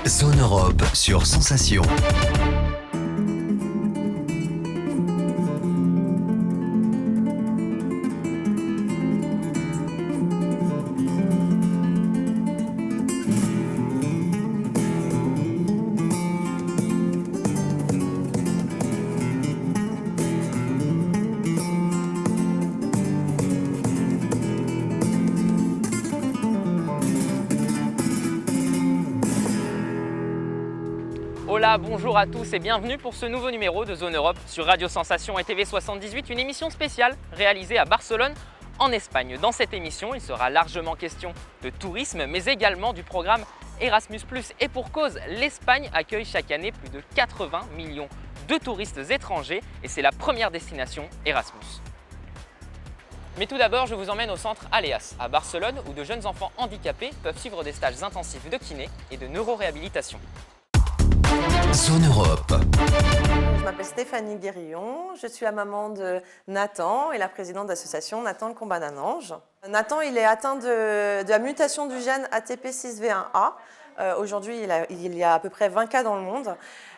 Zone Europe sur Sensation. Hola, bonjour à tous et bienvenue pour ce nouveau numéro de Zone Europe sur Radio Sensation et TV 78, une émission spéciale réalisée à Barcelone, en Espagne. Dans cette émission, il sera largement question de tourisme, mais également du programme Erasmus+. Et pour cause, l'Espagne accueille chaque année plus de 80 millions de touristes étrangers et c'est la première destination Erasmus. Mais tout d'abord, je vous emmène au centre Aleas, à Barcelone, où de jeunes enfants handicapés peuvent suivre des stages intensifs de kiné et de neuroréhabilitation. Zone Europe. Je m'appelle Stéphanie Guérillon, je suis la maman de Nathan et la présidente de l'association Nathan le combat d'un ange. Nathan, il est atteint de la mutation du gène ATP6V1A. Aujourd'hui, il y a à peu près 20 cas dans le monde.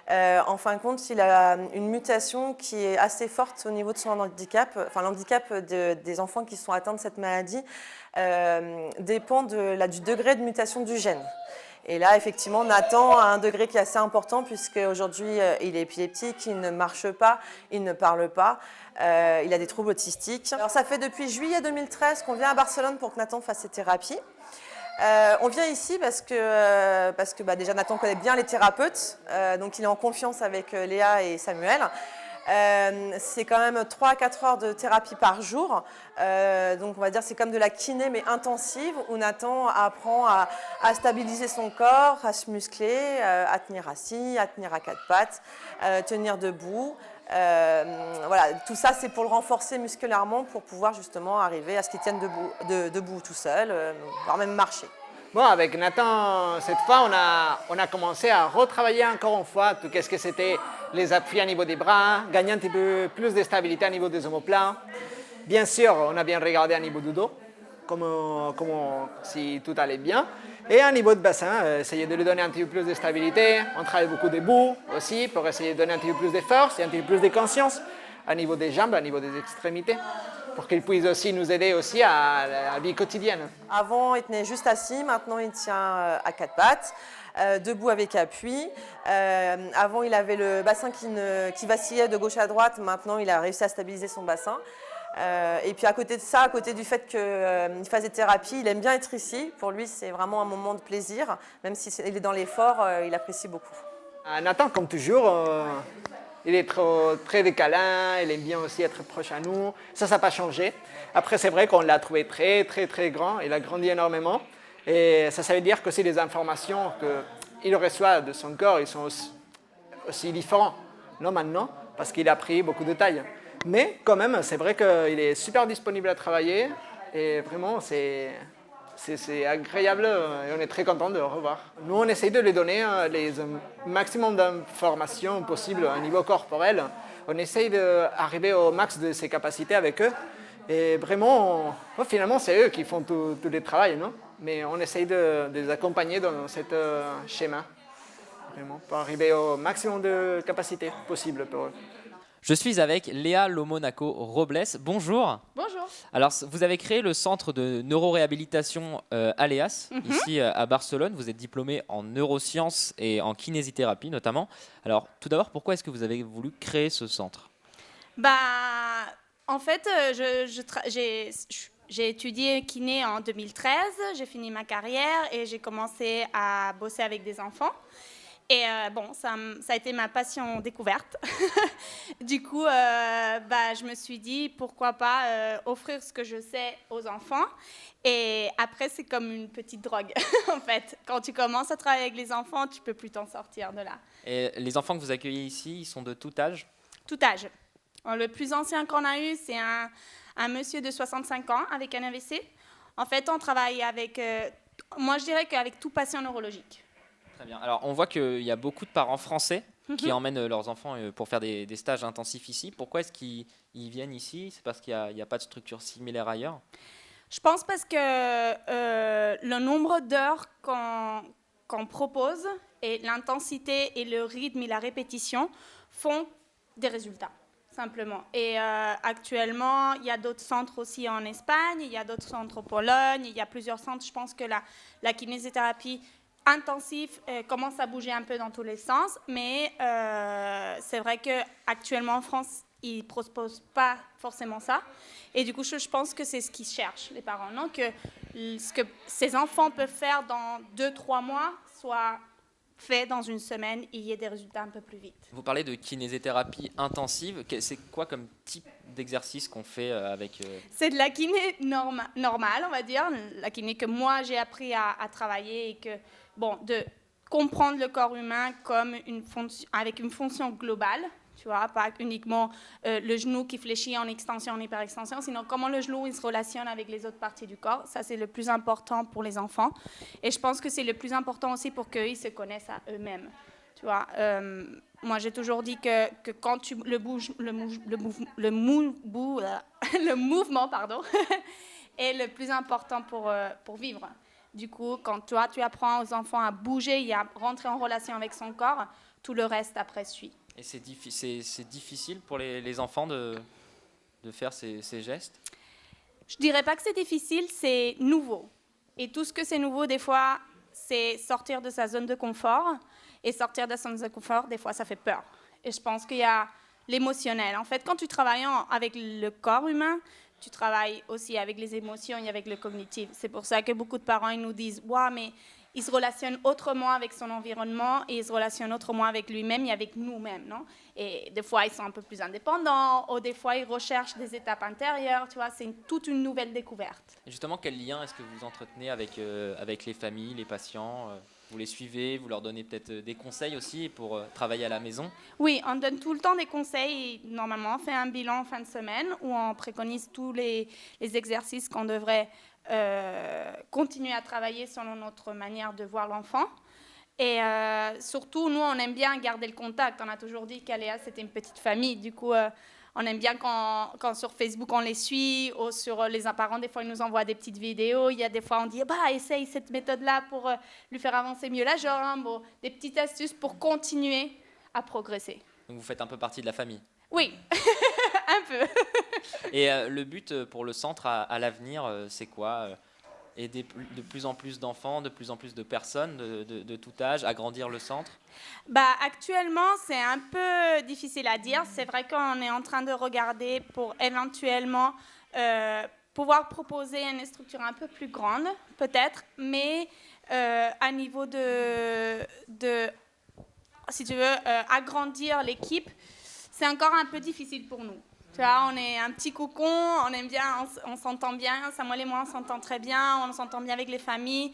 En fin de compte, il a une mutation qui est assez forte au niveau de son handicap. Enfin, l'handicap des enfants qui sont atteints de cette maladie dépend du degré de mutation du gène. Et là, effectivement, Nathan a un degré qui est assez important puisque aujourd'hui, il est épileptique, il ne marche pas, il ne parle pas, il a des troubles autistiques. Alors, ça fait depuis juillet 2013 qu'on vient à Barcelone pour que Nathan fasse ses thérapies. On vient ici parce que déjà Nathan connaît bien les thérapeutes, donc il est en confiance avec Léa et Samuel. C'est quand même 3 à 4 heures de thérapie par jour, donc on va dire c'est comme de la kiné mais intensive où Nathan apprend à stabiliser son corps, à se muscler, à tenir assis, à tenir à 4 pattes, tenir debout. Voilà, tout ça c'est pour le renforcer musculairement pour pouvoir justement arriver à ce qu'il tienne debout tout seul, voire même marcher. Bon, avec Nathan, cette fois, on a commencé à retravailler encore une fois tout ce que c'était les appuis à niveau des bras, gagner un petit peu plus de stabilité à niveau des omoplates. Bien sûr, on a bien regardé à niveau du dos, si tout allait bien. Et à niveau de bassin, essayer de lui donner un petit peu plus de stabilité. On travaille beaucoup debout aussi pour essayer de donner un petit peu plus de force et un petit peu plus de conscience à niveau des jambes, à niveau des extrémités, pour qu'il puisse aussi nous aider aussi à la vie quotidienne. Avant, il tenait juste assis, maintenant il tient à 4 pattes, debout avec appui. Avant, il avait le bassin qui vacillait de gauche à droite, maintenant il a réussi à stabiliser son bassin. Et puis à côté de ça, à côté du fait qu'il fasse des thérapies, il aime bien être ici. Pour lui, c'est vraiment un moment de plaisir, même s'il est dans l'effort, il apprécie beaucoup. Nathan, comme toujours, il est très des câlins, il aime bien aussi être proche à nous. Ça n'a pas changé. Après, c'est vrai qu'on l'a trouvé très, très, très grand. Il a grandi énormément. Et ça veut dire que aussi les informations qu'il reçoit de son corps, ils sont aussi différents, non maintenant, parce qu'il a pris beaucoup de taille. Mais quand même, c'est vrai qu'il est super disponible à travailler. Et vraiment, c'est agréable et on est très content de le revoir. Nous, on essaye de lui donner le maximum d'informations possibles au niveau corporel. On essaye d'arriver au max de ses capacités avec eux. Et vraiment, finalement, c'est eux qui font tout le travail, non? Mais on essaye de les accompagner dans ce schéma, vraiment, pour arriver au maximum de capacités possibles pour eux. Je suis avec Léa Lomonaco Robles. Bonjour. Bonjour. Alors, vous avez créé le centre de neuroréhabilitation Aleas, ici à Barcelone. Vous êtes diplômé en neurosciences et en kinésithérapie notamment. Alors, tout d'abord, pourquoi est-ce que vous avez voulu créer ce centre ? En fait, j'ai étudié kiné en 2013, j'ai fini ma carrière et j'ai commencé à bosser avec des enfants. Et ça a été ma passion découverte. Du coup, je me suis dit, pourquoi pas offrir ce que je sais aux enfants. Et après, c'est comme une petite drogue, en fait. Quand tu commences à travailler avec les enfants, tu ne peux plus t'en sortir de là. Et les enfants que vous accueillez ici, ils sont de tout âge ? Tout âge. Le plus ancien qu'on a eu, c'est un monsieur de 65 ans avec un AVC. En fait, on travaille avec, moi je dirais qu'avec tout patient neurologique. Très bien. Alors, on voit qu'il y a beaucoup de parents français qui emmènent leurs enfants pour faire des stages intensifs ici. Pourquoi est-ce qu'ils viennent ici ? C'est parce qu'il n'y a pas de structure similaire ailleurs ? Je pense parce que le nombre d'heures qu'on propose et l'intensité et le rythme et la répétition font des résultats, simplement. Et actuellement, il y a d'autres centres aussi en Espagne, il y a d'autres centres en Pologne, il y a plusieurs centres. Je pense que la kinésithérapie intensive commence à bouger un peu dans tous les sens, mais c'est vrai qu'actuellement en France, ils ne proposent pas forcément ça. Et du coup, je pense que c'est ce qu'ils cherchent, les parents, non? Que ce que ces enfants peuvent faire dans 2-3 mois soit fait dans une semaine et il y ait des résultats un peu plus vite. Vous parlez de kinésithérapie intensive. C'est quoi comme type d'exercice qu'on fait avec... C'est de la kiné normale, on va dire, la kiné que moi j'ai appris à travailler et que, de comprendre le corps humain comme avec une fonction globale. Tu vois, pas uniquement le genou qui fléchit en extension, en hyperextension, sinon comment le genou il se relationne avec les autres parties du corps. Ça, c'est le plus important pour les enfants. Et je pense que c'est le plus important aussi pour qu'ils se connaissent à eux-mêmes. Tu vois, moi, j'ai toujours dit que quand le mouvement est le plus important pour vivre. Du coup, quand toi, tu apprends aux enfants à bouger et à rentrer en relation avec son corps, tout le reste après suit. Et c'est difficile pour les enfants de faire ces gestes? Je ne dirais pas que c'est difficile, c'est nouveau. Et tout ce que c'est nouveau, des fois, c'est sortir de sa zone de confort. Et sortir de sa zone de confort, des fois, ça fait peur. Et je pense qu'il y a l'émotionnel. En fait, quand tu travailles avec le corps humain, tu travailles aussi avec les émotions et avec le cognitif. C'est pour ça que beaucoup de parents ils nous disent « Wow, mais... » il se relationne autrement avec son environnement et il se relationne autrement avec lui-même et avec nous-mêmes, non? Et des fois, ils sont un peu plus indépendants, ou des fois, ils recherchent des étapes intérieures, tu vois, c'est toute une nouvelle découverte. Et justement, quel lien est-ce que vous entretenez avec les familles, les patients? Vous les suivez, vous leur donnez peut-être des conseils aussi pour travailler à la maison? Oui, on donne tout le temps des conseils. Normalement, on fait un bilan en fin de semaine où on préconise tous les exercices qu'on devrait continuer à travailler selon notre manière de voir l'enfant. Et surtout, nous, on aime bien garder le contact. On a toujours dit qu'Aléa, c'était une petite famille. Du coup, on aime bien quand sur Facebook, on les suit, ou sur les parents, des fois, ils nous envoient des petites vidéos. Il y a des fois, on dit, essaye cette méthode-là pour lui faire avancer mieux la jambe, ou des petites astuces pour continuer à progresser. Donc, vous faites un peu partie de la famille? Oui, un peu. Et le but pour le centre à l'avenir, c'est quoi? Aider de plus en plus d'enfants, de plus en plus de personnes de tout âge, agrandir le centre? Actuellement, c'est un peu difficile à dire. C'est vrai qu'on est en train de regarder pour éventuellement pouvoir proposer une structure un peu plus grande, peut-être, mais à niveau si tu veux, agrandir l'équipe, c'est encore un peu difficile pour nous. Tu vois, on est un petit cocon, on aime bien, on s'entend bien. Samuel et moi, on s'entend très bien, on s'entend bien avec les familles.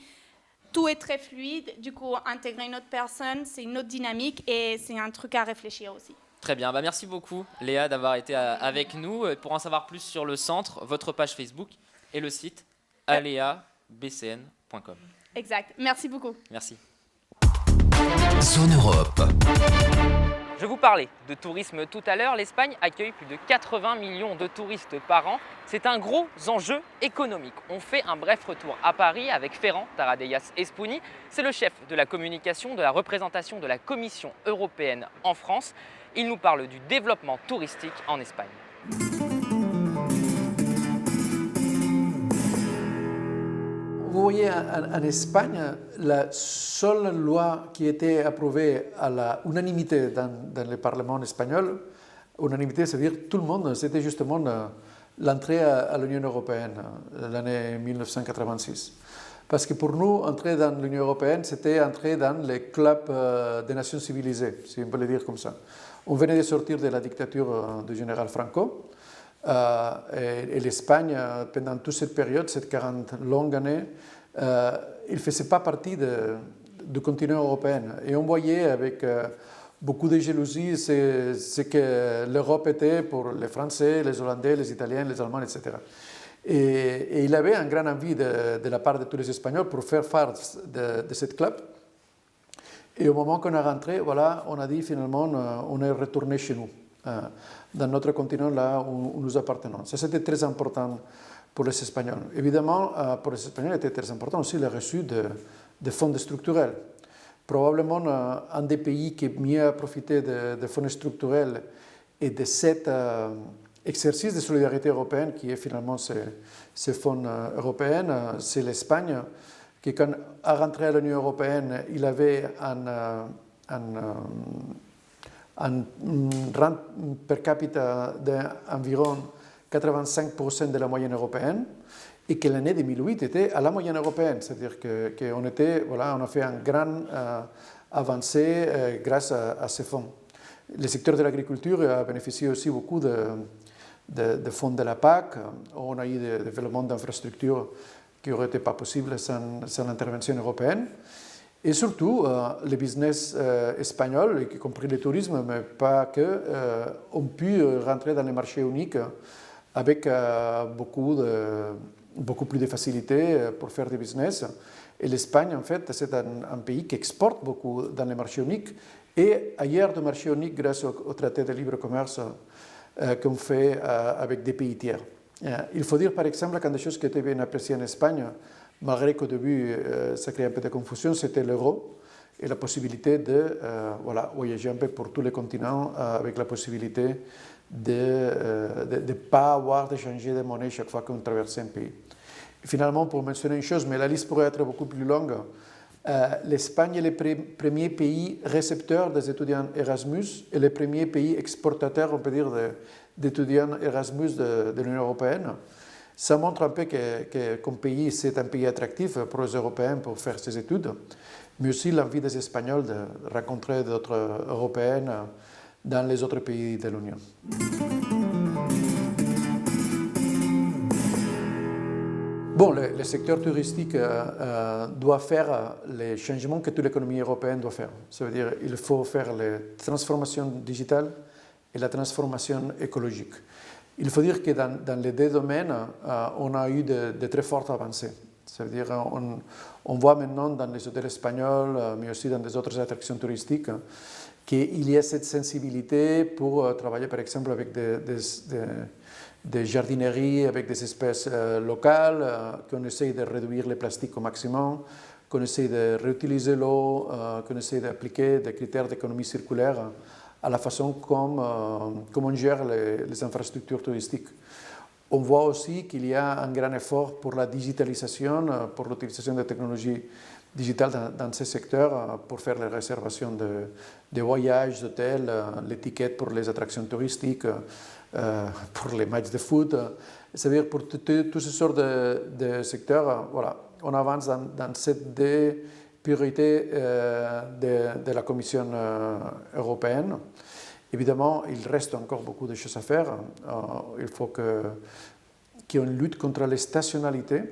Tout est très fluide. Du coup, intégrer une autre personne, c'est une autre dynamique et c'est un truc à réfléchir aussi. Très bien. Merci beaucoup, Léa, d'avoir été avec nous. Pour en savoir plus sur le centre, votre page Facebook et le site aleabcn.com. Exact. Merci beaucoup. Merci. Zone Europe. Je vous parlais de tourisme tout à l'heure. L'Espagne accueille plus de 80 millions de touristes par an. C'est un gros enjeu économique. On fait un bref retour à Paris avec Ferran Taradellas Espuny. C'est le chef de la communication de la représentation de la Commission européenne en France. Il nous parle du développement touristique en Espagne. Vous voyez, en Espagne, la seule loi qui était approuvée à l'unanimité dans le Parlement espagnol, unanimité, c'est-à-dire tout le monde, c'était justement l'entrée à l'Union européenne, l'année 1986. Parce que pour nous, entrer dans l'Union européenne, c'était entrer dans le club des nations civilisées, si on peut le dire comme ça. On venait de sortir de la dictature du général Franco. Et l'Espagne, pendant toute cette période, cette 40 longues années, il ne faisait pas partie du continent européen. Et on voyait avec beaucoup de jalousie ce que l'Europe était pour les Français, les Hollandais, les Italiens, les Allemands, etc. Et il avait une grande envie de la part de tous les Espagnols pour faire face de ce club. Et au moment qu'on est rentré, voilà, on a dit finalement, on est retourné chez nous. Dans notre continent, là où nous appartenons. Ça, c'était très important pour les Espagnols. Évidemment, pour les Espagnols, c'était très important aussi le reçu de fonds structurels. probablement un des pays qui mieux a profité des fonds structurels et de cet exercice de solidarité européenne qui est finalement ces fonds européens, c'est l'Espagne, qui quand a rentré à l'Union européenne, il avait un rente per capita d'environ 85% de la moyenne européenne, et que l'année 2008 était à la moyenne européenne, c'est-à-dire qu'on on a fait un grand avancée grâce à ces fonds. Le secteur de l'agriculture a bénéficié aussi beaucoup de fonds de la PAC. On a eu des développements d'infrastructures qui n'auraient été pas possibles sans l'intervention européenne. Et surtout, les business espagnols, y compris le tourisme, mais pas que, ont pu rentrer dans les marchés uniques avec beaucoup plus de facilité pour faire du business. Et l'Espagne, en fait, c'est un pays qui exporte beaucoup dans les marchés uniques et ailleurs de marchés uniques grâce au traité de libre commerce qu'on fait avec des pays tiers. Il faut dire, par exemple, qu'une des choses qui était bien appréciée en Espagne, malgré qu'au début, ça crée un peu de confusion, c'était l'euro et la possibilité de voyager un peu pour tous les continents avec la possibilité de ne pas avoir de changer de monnaie chaque fois qu'on traverse un pays. Finalement, pour mentionner une chose, mais la liste pourrait être beaucoup plus longue, l'Espagne est le premier pays récepteur des étudiants Erasmus et le premier pays exportateur, on peut dire, d'étudiants Erasmus de l'Union européenne. Ça montre un peu qu'un pays, c'est un pays attractif pour les Européens pour faire ses études, mais aussi l'envie des Espagnols de rencontrer d'autres Européennes dans les autres pays de l'Union. Bon, le secteur touristique doit faire les changements que toute l'économie européenne doit faire. Ça veut dire qu'il faut faire la transformation digitale et la transformation écologique. Il faut dire que dans les deux domaines, on a eu de très fortes avancées. Ça veut dire on voit maintenant dans les hôtels espagnols, mais aussi dans des autres attractions touristiques, qu'il y a cette sensibilité pour travailler par exemple avec des jardineries, avec des espèces locales, qu'on essaye de réduire les plastiques au maximum, qu'on essaye de réutiliser l'eau, qu'on essaye d'appliquer des critères d'économie circulaire à la façon comme on gère les infrastructures touristiques. On voit aussi qu'il y a un grand effort pour la digitalisation, pour l'utilisation des technologies digitales dans ces secteurs, pour faire les réservations de voyages, d'hôtels, l'étiquette pour les attractions touristiques, pour les matchs de foot. C'est-à-dire pour toutes ces sortes de secteurs, voilà, on avance dans cette priorité de la Commission européenne. Évidemment, il reste encore beaucoup de choses à faire. Il faut qu'on lutte contre les stationnalités.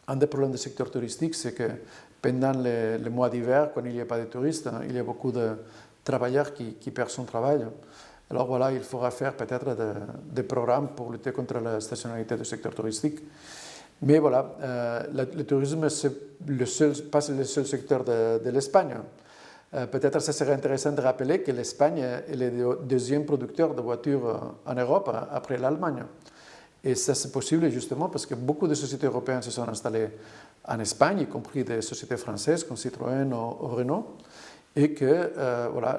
Un des problèmes du secteur touristique, c'est que pendant les mois d'hiver, quand il n'y a pas de touristes, il y a beaucoup de travailleurs qui perdent son travail. Alors voilà, il faudra faire peut-être des programmes pour lutter contre la stationnalité du secteur touristique. Mais voilà, le tourisme, c'est pas le seul secteur de l'Espagne. Peut-être ça serait intéressant de rappeler que l'Espagne est le deuxième producteur de voitures en Europe après l'Allemagne. Et ça, c'est possible justement parce que beaucoup de sociétés européennes se sont installées en Espagne, y compris des sociétés françaises comme Citroën ou Renault, et que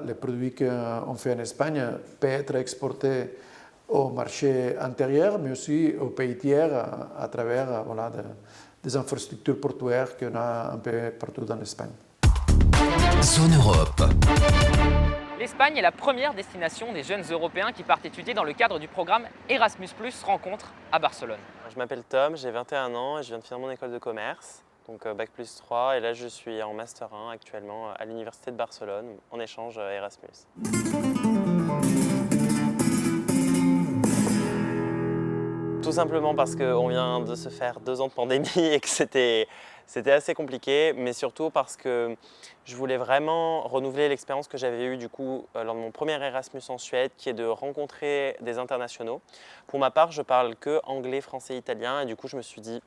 les produits qu'on fait en Espagne peuvent être exportés au marché intérieur, mais aussi aux pays tiers à travers des infrastructures portuaires qu'on a un peu partout dans l'Espagne. Zone Europe. L'Espagne est la première destination des jeunes Européens qui partent étudier dans le cadre du programme Erasmus+ Rencontre à Barcelone. Je m'appelle Tom, j'ai 21 ans et je viens de finir mon école de commerce, donc Bac+3, et là je suis en Master 1 actuellement à l'Université de Barcelone en échange Erasmus. Tout simplement parce qu'on vient de se faire 2 ans de pandémie et que c'était assez compliqué, mais surtout parce que je voulais vraiment renouveler l'expérience que j'avais eue du coup lors de mon premier Erasmus en Suède, qui est de rencontrer des internationaux. Pour ma part, je parle que anglais, français, italien, et du coup je me suis dit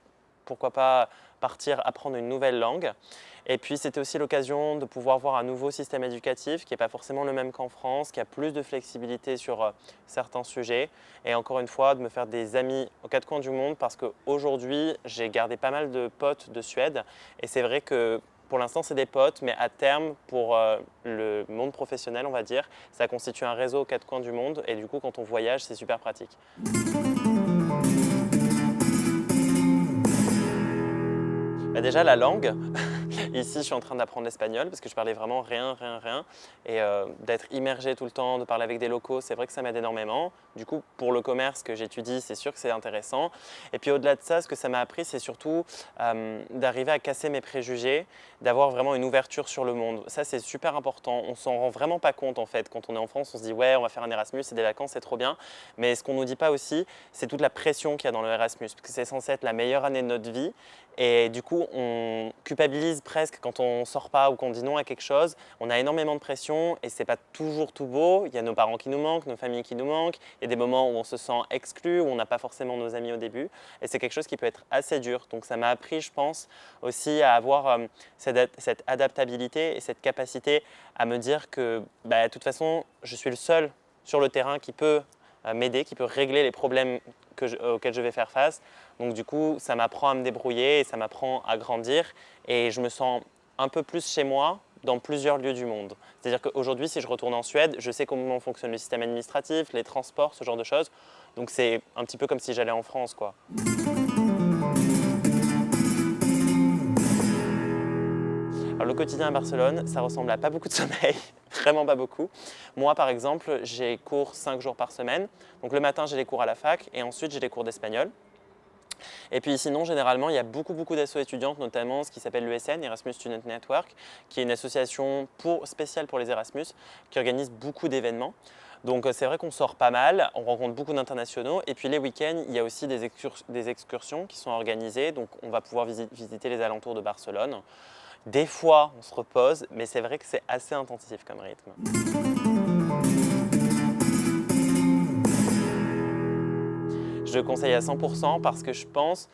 pourquoi pas partir apprendre une nouvelle langue. Et puis c'était aussi l'occasion de pouvoir voir un nouveau système éducatif qui n'est pas forcément le même qu'en France, qui a plus de flexibilité sur certains sujets. Et encore une fois, de me faire des amis aux 4 coins du monde, parce qu'aujourd'hui, j'ai gardé pas mal de potes de Suède. Et c'est vrai que pour l'instant, c'est des potes, mais à terme, pour le monde professionnel, on va dire, ça constitue un réseau aux quatre coins du monde. Et du coup, quand on voyage, c'est super pratique. Bah déjà, la langue. Ici, je suis en train d'apprendre l'espagnol parce que je parlais vraiment rien. Et d'être immergé tout le temps, de parler avec des locaux, c'est vrai que ça m'aide énormément. Du coup, pour le commerce que j'étudie, c'est sûr que c'est intéressant. Et puis au-delà de ça, ce que ça m'a appris, c'est surtout d'arriver à casser mes préjugés, d'avoir vraiment une ouverture sur le monde. Ça, c'est super important. On s'en rend vraiment pas compte en fait. Quand on est en France, on se dit ouais, on va faire un Erasmus, c'est des vacances, c'est trop bien. Mais ce qu'on nous dit pas aussi, c'est toute la pression qu'il y a dans le Erasmus, parce que c'est censé être la meilleure année de notre vie. Et du coup, on culpabilise presque quand on ne sort pas ou qu'on dit non à quelque chose. On a énormément de pression et ce n'est pas toujours tout beau. Il y a nos parents qui nous manquent, nos familles qui nous manquent. Il y a des moments où on se sent exclu, où on n'a pas forcément nos amis au début. Et c'est quelque chose qui peut être assez dur. Donc ça m'a appris, je pense, aussi à avoir cette adaptabilité et cette capacité à me dire que de toute façon, je suis le seul sur le terrain qui peut m'aider, qui peut régler les problèmes auxquels je vais faire face. Donc du coup, ça m'apprend à me débrouiller et ça m'apprend à grandir. Et je me sens un peu plus chez moi dans plusieurs lieux du monde. C'est-à-dire qu'aujourd'hui, si je retourne en Suède, je sais comment fonctionne le système administratif, les transports, ce genre de choses. Donc c'est un petit peu comme si j'allais en France, quoi. Alors, le quotidien à Barcelone, ça ressemble à pas beaucoup de sommeil, vraiment pas beaucoup. Moi, par exemple, j'ai cours 5 jours par semaine. Donc le matin, j'ai les cours à la fac et ensuite, j'ai les cours d'espagnol. Et puis sinon, généralement, il y a beaucoup d'assauts étudiantes, notamment ce qui s'appelle l'ESN, Erasmus Student Network, qui est une association spéciale pour les Erasmus, qui organise beaucoup d'événements. Donc c'est vrai qu'on sort pas mal, on rencontre beaucoup d'internationaux. Et puis les week-ends, il y a aussi des excursions qui sont organisées. Donc on va pouvoir visiter les alentours de Barcelone. Des fois, on se repose, mais c'est vrai que c'est assez intensif comme rythme. Je le conseille à 100% parce que je pense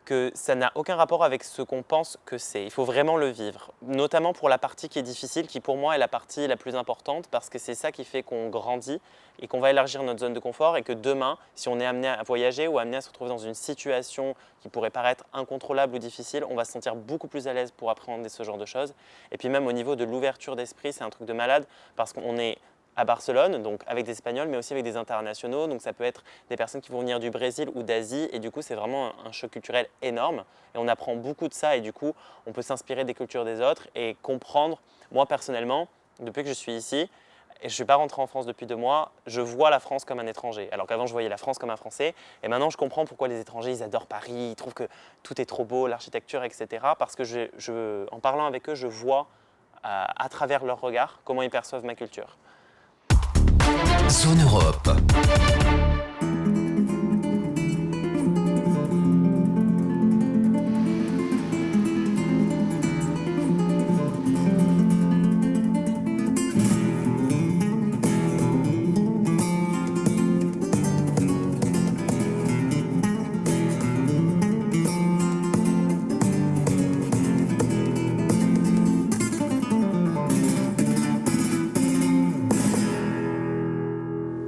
que ça n'a aucun rapport avec ce qu'on pense que c'est. Il faut vraiment le vivre, notamment pour la partie qui est difficile, qui pour moi est la partie la plus importante parce que c'est ça qui fait qu'on grandit et qu'on va élargir notre zone de confort et que demain, si on est amené à voyager ou amené à se retrouver dans une situation qui pourrait paraître incontrôlable ou difficile, on va se sentir beaucoup plus à l'aise pour appréhender ce genre de choses. Et puis même au niveau de l'ouverture d'esprit, c'est un truc de malade parce qu'on est à Barcelone, donc avec des Espagnols, mais aussi avec des internationaux. Donc ça peut être des personnes qui vont venir du Brésil ou d'Asie. Et du coup, c'est vraiment un choc culturel énorme. Et on apprend beaucoup de ça. Et du coup, on peut s'inspirer des cultures des autres et comprendre. Moi, personnellement, depuis que je suis ici, et je ne suis pas rentré en France depuis 2 mois, je vois la France comme un étranger. Alors qu'avant, je voyais la France comme un Français. Et maintenant, je comprends pourquoi les étrangers, ils adorent Paris. Ils trouvent que tout est trop beau, l'architecture, etc. Parce que en parlant avec eux, je vois à travers leur regard comment ils perçoivent ma culture. Zone Europe.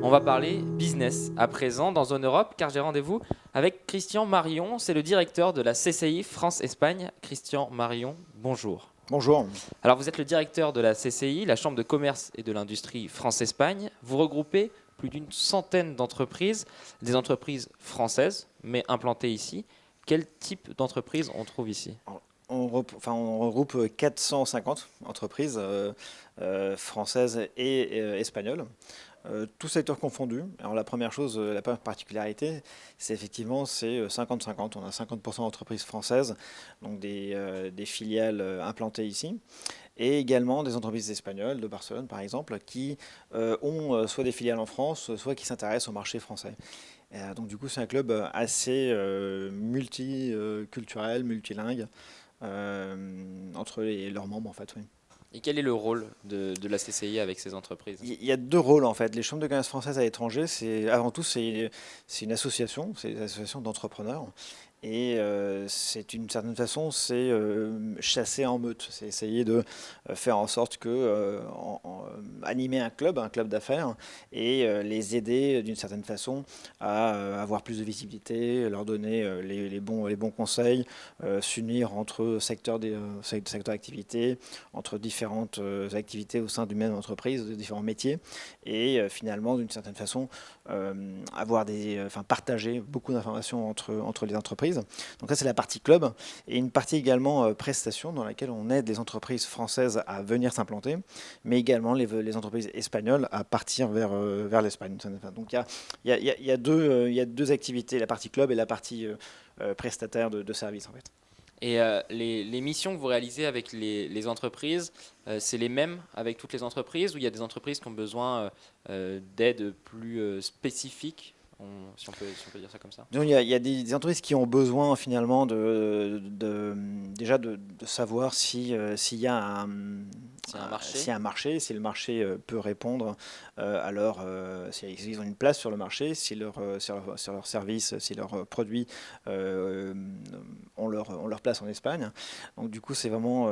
On va parler business à présent dans Zone Europe, car j'ai rendez-vous avec Christian Marion, c'est le directeur de la CCI France-Espagne. Christian Marion, bonjour. Bonjour. Alors vous êtes le directeur de la CCI, la Chambre de commerce et de l'industrie France-Espagne. Vous regroupez plus d'une centaine d'entreprises, des entreprises françaises, mais implantées ici. Quel type d'entreprise on trouve ici ? On regroupe 450 entreprises françaises et espagnoles. Tous secteurs confondus. Alors la première chose, la première particularité, c'est effectivement 50-50. On a 50% d'entreprises françaises, donc des filiales implantées ici, et également des entreprises espagnoles de Barcelone par exemple, qui ont soit des filiales en France, soit qui s'intéressent au marché français. Donc du coup c'est un club assez multiculturel, multilingue entre leurs membres en fait. Oui. Et quel est le rôle de la CCI avec ces entreprises ? Il y a 2 rôles en fait. Les chambres de commerce françaises à l'étranger, avant tout c'est une association, c'est une association d'entrepreneurs. Et c'est d'une certaine façon, c'est chasser en meute, c'est essayer de faire en sorte que animer un club d'affaires et les aider d'une certaine façon à avoir plus de visibilité, leur donner les bons conseils, s'unir entre secteurs d'activité, entre différentes activités au sein d'une même entreprise, de différents métiers, et finalement d'une certaine façon partager beaucoup d'informations entre les entreprises. Donc ça, c'est la partie club, et une partie également prestation dans laquelle on aide les entreprises françaises à venir s'implanter, mais également les entreprises espagnoles à partir vers l'Espagne. Donc il y a deux activités, la partie club et la partie prestataire de services en fait. Et les missions que vous réalisez avec les entreprises, c'est les mêmes avec toutes les entreprises, ou il y a des entreprises qui ont besoin d'aide plus spécifiques, si on peut dire ça comme ça? Donc, il y a des entreprises qui ont besoin finalement déjà de savoir s'il y a un marché, si le marché peut répondre s'ils ont une place sur le marché, si leurs services, si leurs produits ont leur place en Espagne. Donc du coup, c'est vraiment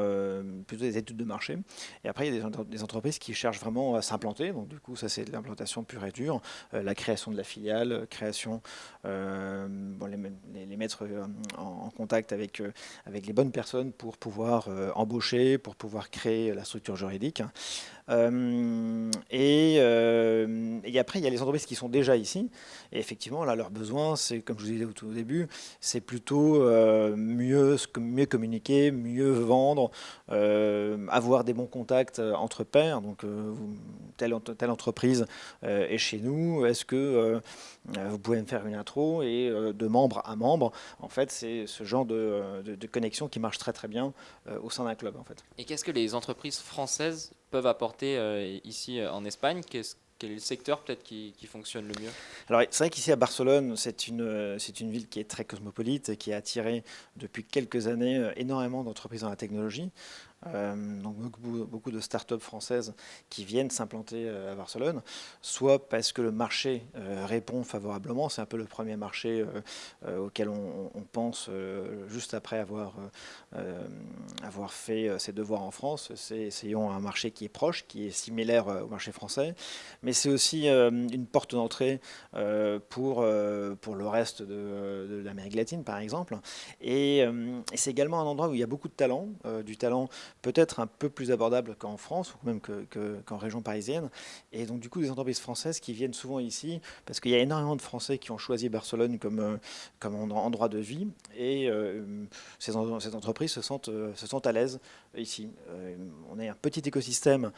plutôt des études de marché. Et après, il y a des entreprises qui cherchent vraiment à s'implanter. Donc du coup, ça c'est de l'implantation pure et dure, la création de la filiale, les mettre en contact avec les bonnes personnes pour pouvoir embaucher, pour pouvoir créer la structure juridique. Et après, il y a les entreprises qui sont déjà ici. Et effectivement, là, leurs besoins, c'est, comme je vous disais au tout début, c'est plutôt mieux communiquer, mieux vendre, avoir des bons contacts entre pairs. Donc, telle entreprise est chez nous. Est-ce que vous pouvez me faire une intro? Et de membre à membre, en fait, c'est ce genre de connexion qui marche très très bien au sein d'un club, en fait. Et qu'est-ce que les entreprises françaises peuvent apporter ici en Espagne? Quel est le secteur peut-être qui fonctionne le mieux? Alors c'est vrai qu'ici à Barcelone, c'est une ville qui est très cosmopolite et qui a attiré depuis quelques années énormément d'entreprises dans la technologie. Donc beaucoup de startups françaises qui viennent s'implanter à Barcelone, soit parce que le marché répond favorablement, c'est un peu le premier marché auquel on pense juste après avoir fait ses devoirs en France. Essayons un marché qui est proche, qui est similaire au marché français, mais c'est aussi une porte d'entrée pour le reste de l'Amérique latine, par exemple. Et c'est également un endroit où il y a beaucoup de talent, du talent peut-être un peu plus abordable qu'en France, ou même qu'en région parisienne. Et donc du coup, des entreprises françaises qui viennent souvent ici, parce qu'il y a énormément de Français qui ont choisi Barcelone comme endroit de vie, et ces entreprises se sentent à l'aise ici. On est un petit écosystème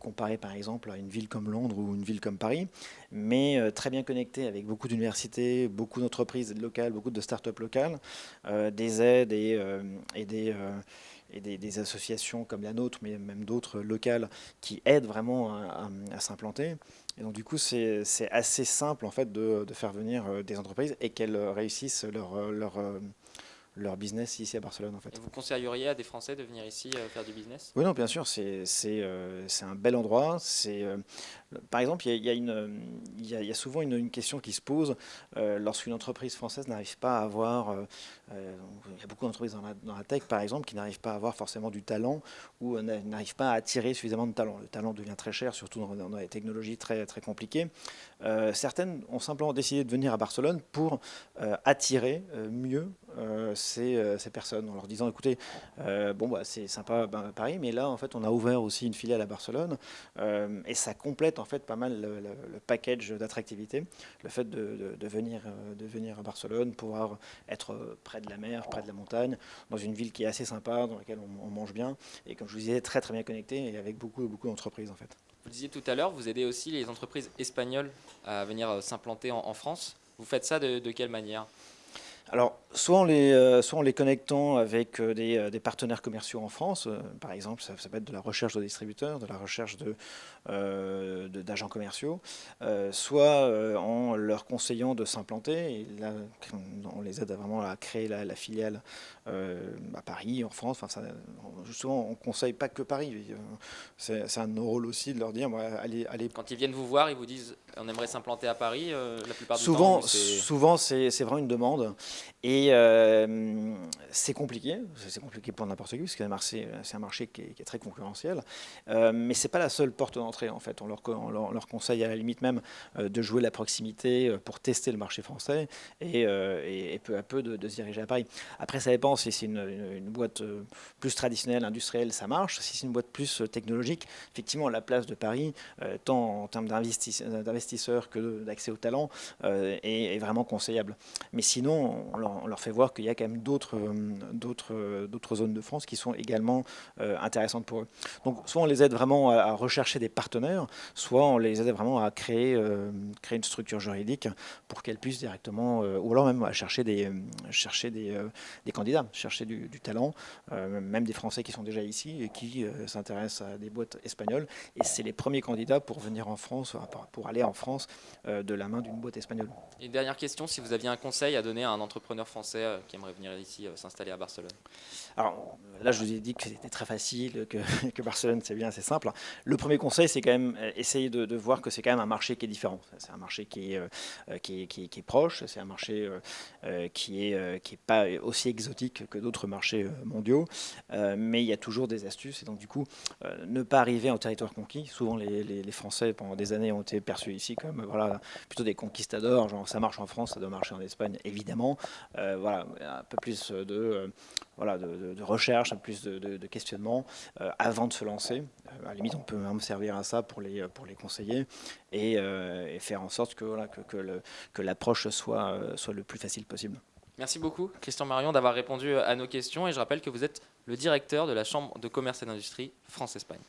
comparé par exemple à une ville comme Londres ou une ville comme Paris, mais très bien connecté avec beaucoup d'universités, beaucoup d'entreprises locales, beaucoup de start-up locales, des aides et des associations comme la nôtre, mais même d'autres locales qui aident vraiment à s'implanter. Et donc du coup, c'est assez simple en fait de faire venir des entreprises et qu'elles réussissent leur business ici à Barcelone en fait. Et vous conseilleriez à des Français de venir ici faire du business? Oui, non, bien sûr, c'est un bel endroit. Par exemple, il y a souvent une question qui se pose lorsqu'une entreprise française n'arrive pas à avoir... il y a beaucoup d'entreprises dans la tech, par exemple, qui n'arrivent pas à avoir forcément du talent ou n'arrivent pas à attirer suffisamment de talent. Le talent devient très cher, surtout dans les technologies très, très compliquées. Certaines ont simplement décidé de venir à Barcelone pour attirer mieux ces personnes, en leur disant, écoutez, c'est sympa Paris, mais là, en fait, on a ouvert aussi une filiale à Barcelone, et ça complète en fait pas mal le package d'attractivité, le fait de venir à Barcelone, pouvoir être près de la mer, près de la montagne, dans une ville qui est assez sympa, dans laquelle on mange bien, et comme je vous disais, très très bien connecté, et avec beaucoup d'entreprises en fait. Vous disiez tout à l'heure, vous aidez aussi les entreprises espagnoles à venir s'implanter en France. Vous faites ça de quelle manière? Alors, soit en les connectant avec des partenaires commerciaux en France, par exemple, ça peut être de la recherche de distributeurs, de la recherche d'agents commerciaux, soit en leur conseillant de s'implanter. Et là, on les aide vraiment à créer la filiale à Paris, en France. Enfin, justement, on ne conseille pas que Paris. C'est un de nos rôles aussi de leur dire, allez. Quand ils viennent vous voir, ils vous disent, on aimerait s'implanter à Paris, la plupart du temps. temps. Souvent, c'est vraiment une demande. Et c'est compliqué pour n'importe qui, parce que c'est un marché qui est très concurrentiel, mais ce n'est pas la seule porte d'entrée en fait. On leur conseille à la limite même de jouer la proximité pour tester le marché français et peu à peu de se diriger à Paris. Après, ça dépend si c'est une boîte plus traditionnelle, industrielle, ça marche. Si c'est une boîte plus technologique, effectivement, la place de Paris, tant en termes d'investisseurs que d'accès au talent, est vraiment conseillable. Mais sinon, on leur fait voir qu'il y a quand même d'autres zones de France qui sont également intéressantes pour eux. Donc, soit on les aide vraiment à rechercher des partenaires, soit on les aide vraiment à créer une structure juridique pour qu'elles puissent directement, ou alors même à chercher des candidats, chercher du talent, même des Français qui sont déjà ici et qui s'intéressent à des boîtes espagnoles. Et c'est les premiers candidats pour venir en France, pour aller en France de la main d'une boîte espagnole. Et dernière question, si vous aviez un conseil à donner à un entrepreneur français qui aimerait venir ici s'installer à Barcelone. Alors là, je vous ai dit que c'était très facile, que Barcelone, c'est bien, c'est simple. Le premier conseil, c'est quand même essayer de voir que c'est quand même un marché qui est différent. C'est un marché qui est proche, c'est un marché qui est pas aussi exotique que d'autres marchés mondiaux, mais il y a toujours des astuces. Et donc du coup, ne pas arriver en territoire conquis. Souvent, les Français, pendant des années, ont été perçus ici comme plutôt des conquistadors, genre ça marche en France, ça doit marcher en Espagne, évidemment. Un peu plus de recherche, un peu plus de questionnement avant de se lancer. À la limite, on peut même servir à ça pour les conseiller et faire en sorte que l'approche soit le plus facile possible. Merci beaucoup, Christian Marion, d'avoir répondu à nos questions. Et je rappelle que vous êtes le directeur de la Chambre de commerce et d'industrie France-Espagne.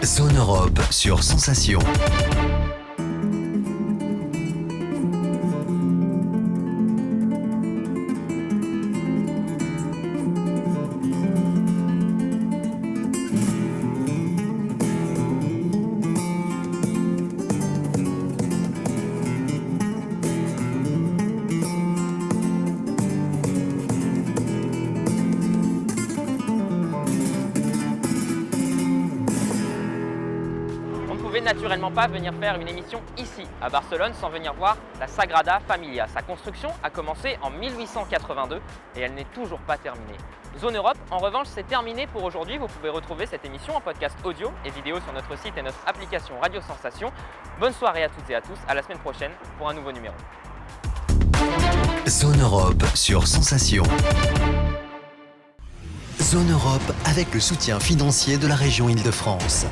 Zone Europe sur Sensation. Naturellement pas venir faire une émission ici à Barcelone sans venir voir la Sagrada Familia. Sa construction a commencé en 1882 et elle n'est toujours pas terminée. Zone Europe, en revanche, c'est terminé pour aujourd'hui. Vous pouvez retrouver cette émission en podcast audio et vidéo sur notre site et notre application Radio Sensation. Bonne soirée à toutes et à tous, à la semaine prochaine pour un nouveau numéro. Zone Europe sur Sensation. Zone Europe avec le soutien financier de la région Île-de-France.